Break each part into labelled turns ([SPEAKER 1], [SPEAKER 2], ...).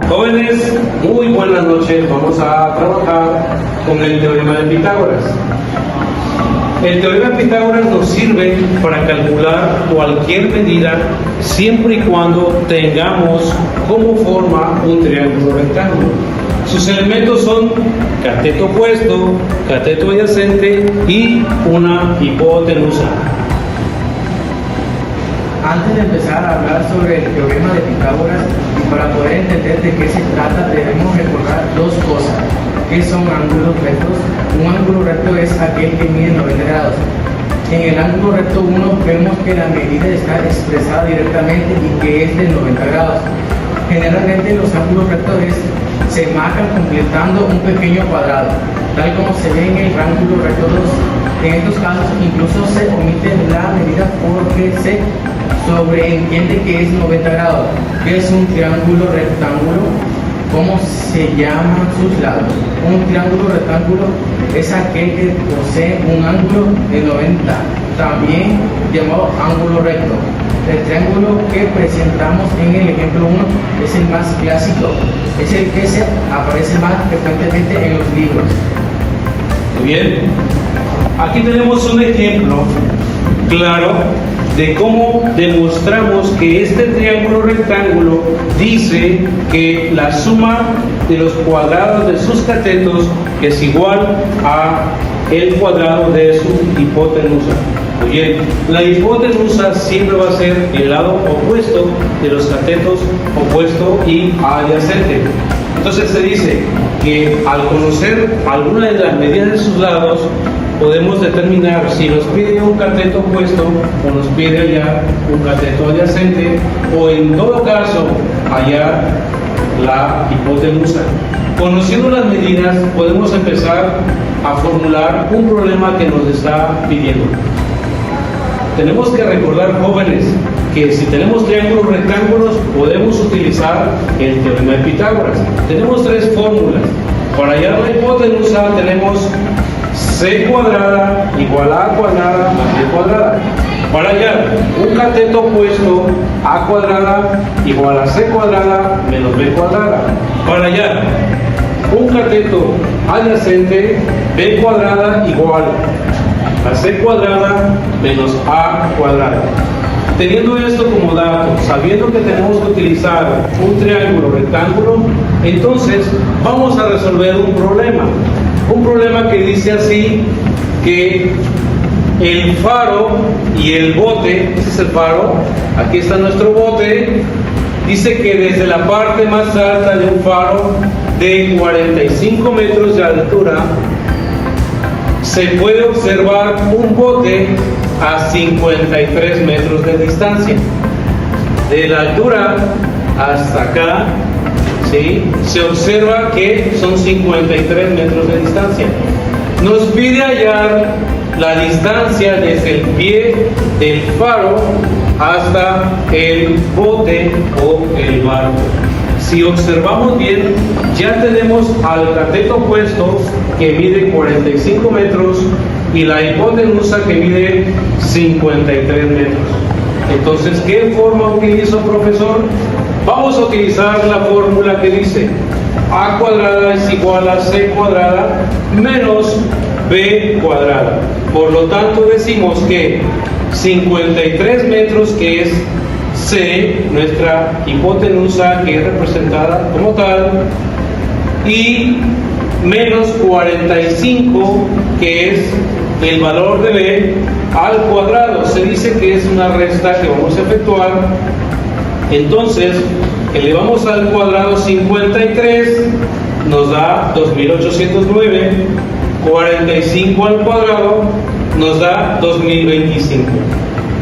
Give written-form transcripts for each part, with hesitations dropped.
[SPEAKER 1] Jóvenes, muy buenas noches. Vamos a trabajar con el teorema de Pitágoras. El teorema de Pitágoras nos sirve para calcular cualquier medida siempre y cuando tengamos como forma un triángulo rectángulo. Sus elementos son cateto opuesto, cateto adyacente y una hipotenusa.
[SPEAKER 2] Antes de empezar a hablar sobre el teorema de Pitágoras y para poder entender de qué se trata, debemos recordar dos cosas. ¿Qué son ángulos rectos? Un ángulo recto es aquel que mide 90 grados. En el ángulo recto 1 vemos que la medida está expresada directamente y que es de 90 grados. Generalmente los ángulos rectos se marcan completando un pequeño cuadrado, tal como se ve en el ángulo recto 2. En estos casos incluso se omite la medida porque se sobreentiende que es 90 grados. ¿Qué es un triángulo rectángulo? ¿Cómo se llaman sus lados? Un triángulo rectángulo es aquel que posee un ángulo de 90, también llamado ángulo recto. El triángulo que presentamos en el ejemplo 1 es el más clásico, es el que se aparece más frecuentemente en los libros.
[SPEAKER 1] Muy bien, aquí tenemos un ejemplo claro de cómo demostramos que este triángulo rectángulo dice que la suma de los cuadrados de sus catetos es igual a el cuadrado de su hipotenusa. Muy bien, la hipotenusa siempre va a ser el lado opuesto de los catetos, opuesto y adyacente. Entonces se dice que al conocer alguna de las medidas de sus lados, podemos determinar si nos pide un cateto opuesto o nos pide hallar un cateto adyacente, o en todo caso hallar la hipotenusa. Conociendo las medidas podemos empezar a formular un problema que nos está pidiendo. Tenemos que recordar, jóvenes, que si tenemos triángulos rectángulos podemos utilizar el teorema de Pitágoras. Tenemos tres fórmulas. Para hallar la hipotenusa tenemos c cuadrada igual a cuadrada más b cuadrada. Para hallar un cateto opuesto, a cuadrada igual a c cuadrada menos b cuadrada. Para hallar un cateto adyacente, b cuadrada igual a c cuadrada menos a cuadrada. Teniendo esto como dato, sabiendo que tenemos que utilizar un triángulo rectángulo, entonces vamos a resolver un problema. Un problema que dice así, que el faro y el bote, ese es el faro, aquí está nuestro bote, dice que desde la parte más alta de un faro de 45 metros de altura, se puede observar un bote a 53 metros de distancia. De la altura hasta acá, ¿sí?, se observa que son 53 metros de distancia. Nos pide hallar la distancia desde el pie del faro hasta el bote o el barco. Si observamos bien, ya tenemos al cateto opuesto que mide 45 metros y la hipotenusa que mide 53 metros. Entonces, ¿qué forma utilizo, profesor? Vamos a utilizar la fórmula que dice a cuadrada es igual a c cuadrada menos b cuadrada. Por lo tanto, decimos que 53 metros, que es c, nuestra hipotenusa, que es representada como tal, y menos 45, que es el valor de b al cuadrado. Se dice que es una resta que vamos a efectuar. Entonces, elevamos al cuadrado 53, nos da 2809, 45 al cuadrado nos da 2025.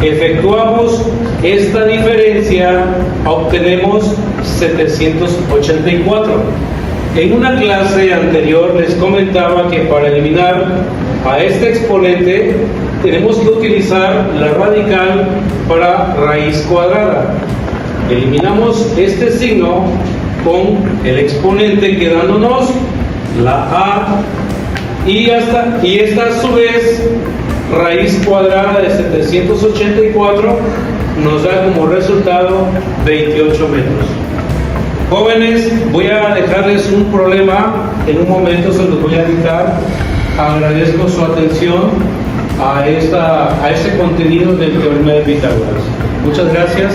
[SPEAKER 1] Efectuamos esta diferencia, obtenemos 784. En una clase anterior les comentaba que para eliminar a este exponente tenemos que utilizar la radical para raíz cuadrada. Eliminamos este signo con el exponente, quedándonos la a, y esta a su vez raíz cuadrada de 784 nos da como resultado 28 metros. Jóvenes, voy a dejarles un problema, en un momento se los voy a indicar. Agradezco su atención a este contenido del teorema de Pitágoras. Muchas gracias.